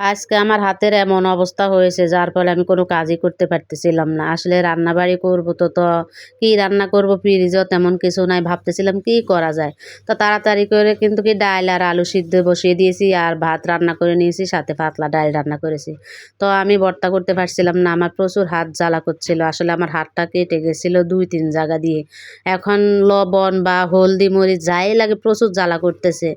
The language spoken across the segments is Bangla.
আজকে আমার হাতের এমন অবস্থা হয়েছে যার ফলে আমি কোনো কাজই করতে পারতেছিলাম না। আসলে রান্নাবাড়ি করব তো কি রান্না করব ফ্রিজেও তেমন কিছু নাই। ভাবতেছিলাম কি করা যায়। তো তাড়াতাড়ি করে কিন্তু কি ডাল আর আলু সিদ্ধ বসিয়ে দিয়েছি আর ভাত রান্না করে নিয়েছি, সাথে পাতলা ডাল রান্না করেছি। তো আমি ভর্তা করতে পারছিলাম না। আমার প্রচুর হাত জ্বালা করছিল। আসলে আমার হাতটা কেটে গেছিল ২-৩ জায়গা দিয়ে। এখন লবণ বা হলদি, মরিচ যাই লাগে প্রচুর জ্বালা করতেছে।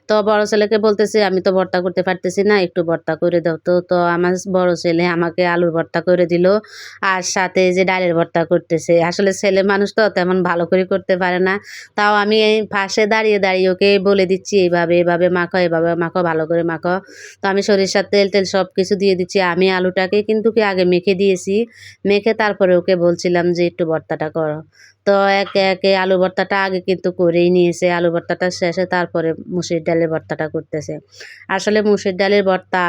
তো বড় ছেলেকে বলতেছি, "আমি তো ভর্তা করতে পারতেছি না, একটু ভর্তা করে দাও তো।" তো আমার বড় ছেলে আমাকে আলুর ভর্তা করে দিল। আর সাথে এই যে ডালের ভর্তা করতেছে। আসলে ছেলে মানুষ তো তেমন ভালো করে করতে পারে না। তাও আমি এই পাশে দাঁড়িয়ে, দাঁড়িয়ে ওকে বলে দিচ্ছি, "এভাবে, এভাবে মাখো, এভাবে মাখো, ভালো করে মাখো।" তো আমি সরিষার তেল-টেল সব কিছু দিয়ে দিচ্ছি। আমি আলুটাকে কিন্তু কি আগে মেখে দিয়েছি। মেখে তারপরে ওকে বলছিলাম যে, "একটু ভর্তাটা করো।" তো একে, একে আলু ভর্তাটা আগে কিন্তু করেই নিয়েছে। আলু ভর্তাটা শেষে তারপরে মসুর ডালের ভর্তাটা করতেছে। আসলে মসুর ডালের ভর্তা,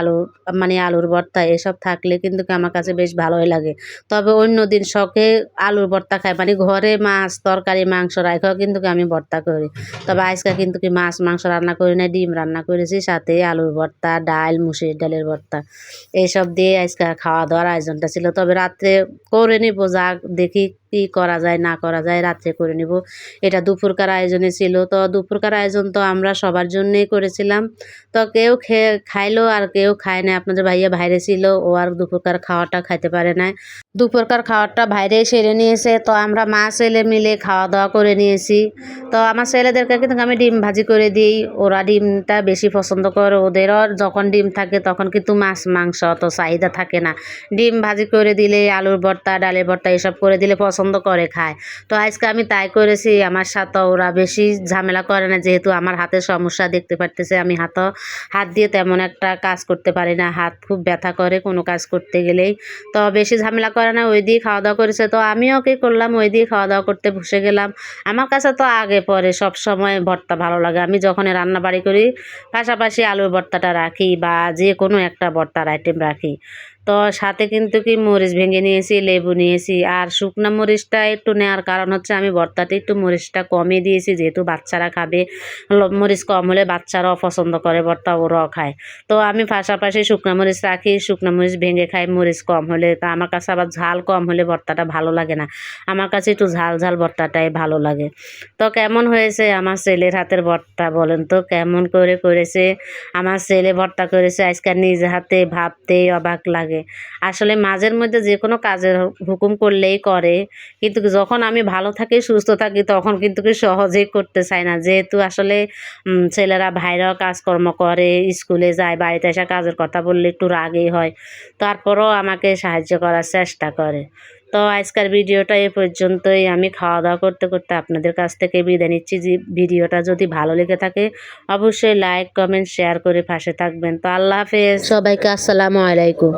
মানে আলুর ভর্তা এসব থাকলে কিন্তু কি আমার কাছে বেশ ভালোই লাগে। তবে অন্যদিন শখে আলুর ভর্তা খাই। মানে ঘরে মাছ, তরকারি, মাংস রাইখাও কিন্তু কি আমি ভর্তা করি। তবে আজকে কিন্তু কি মাছ, মাংস রান্না করি নাই, ডিম রান্না করেছি। সাথে আলুর ভর্তা, ডাল, মসুর ডালের ভর্তা। এসব দিয়ে আজকে খাওয়া-দাওয়ার আয়োজনটা ছিল। তবে রাত্রে করে নিব যা দেখি কি করা যায় না করা যায় রাত্রে করে নিব। এটা দুপুরকার আয়োজনে ছিল। তো দুপুরকার আয়োজন তো আমরা সবার জন্যই করেছিলাম। তো কেউ খাইলো আর কেউ খায় নাই। আপনাদের ভাইয়া বাইরে ছিল। ও আর দুপুরকার খাওয়াটা খাইতে পারে নাই। দুপুরকার খাওয়ারটা বাইরেই সেরে নিয়েছে। তো আমরা মা ছেলে মিলে খাওয়া-দাওয়া করে নিয়েছি। তো আমার ছেলেদেরকে কিন্তু আমি ডিম ভাজি করে দিই। ওরা ডিমটা বেশি পছন্দ করে। ওদেরও যখন ডিম থাকে তখন কিন্তু মাছ, মাংস অত চাহিদা থাকে না। ডিম ভাজি করে দিলে, আলুর ভর্তা, ডালের ভর্তা এসব করে দিলে পছন্দ করে খায়। তো আজকে আমি তাই করেছি। আমার সাথে ওরা বেশি ঝামেলা করে না, যেহেতু আমার হাতের সমস্যা দেখতে পারতেছে। আমি হাত দিয়ে তেমন একটা কাজ করতে পারি না। হাত খুব ব্যথা করে কোনো কাজ করতে গেলেই। তো বেশি ঝামেলা করে না, ওই দিয়েই খাওয়া-দাওয়া করেছে। তো আমিও কি করলাম, ওই দিয়ে খাওয়া-দাওয়া করতে বসে গেলাম। আমার কাছে তো আগে পরে সবসময় ভর্তা ভালো লাগে। আমি যখনই রান্নাবাড়ি করি পাশাপাশি আলুর ভর্তাটা রাখি বা যেকোনো একটা ভর্তার আইটেম রাখি। তো সাথে কিন্তু কি মরিচ ভেঙে নিয়েছি, লেবু নিয়েছি। আর শুকনা মরিচটা একটু নেওয়ার কারণ হচ্ছে আমি ভর্তাতে একটু মরিচটা কমিয়ে দিয়েছি, যেহেতু বাচ্চারা খাবে। মরিচ কম হলে বাচ্চারাও পছন্দ করে, ভর্তা ওরাও খায়। তো আমি পাশাপাশি শুকনা মরিচ রাখি, শুকনা মরিচ ভেঙে খাই মরিচ কম হলে। তা আমার কাছে আবার ঝাল কম হলে ভর্তাটা ভালো লাগে না। আমার কাছে একটু ঝাল, ঝাল ভর্তাটাই ভালো লাগে। তো কেমন হয়েছে আমার ছেলের হাতের ভর্তা বলেন তো কেমন করে করেছে? আমার ছেলে ভর্তা করেছে আজকে নিজ হাতে, ভাবতেই অবাক লাগে। আসলে মাঝের মধ্যে যেকোনো কাজের হুকুম করলেই করে। কিন্তু কি যখন আমি ভালো থাকি, সুস্থ থাকি তখন কিন্তু কি সহজেই করতে চাই না। যেহেতু আসলে ছেলেরা ভাইরাও কাজকর্ম করে, স্কুলে যায়, বাড়িতে এসে কাজের কথা বললে একটু রাগই হয়। তারপরেও আমাকে সাহায্য করার চেষ্টা করে। তো আজকের ভিডিওটা এ পর্যন্তই। আমি খাওয়া-দাওয়া করতে, করতে আপনাদের কাছ থেকে বিদায় নিচ্ছি। ভিডিওটা যদি ভালো লেগে থাকে অবশ্যই লাইক, কমেন্ট, শেয়ার করে পাশে থাকবেন। তো আল্লাহ হাফেজ। সবাইকে আসসালামু আলাইকুম।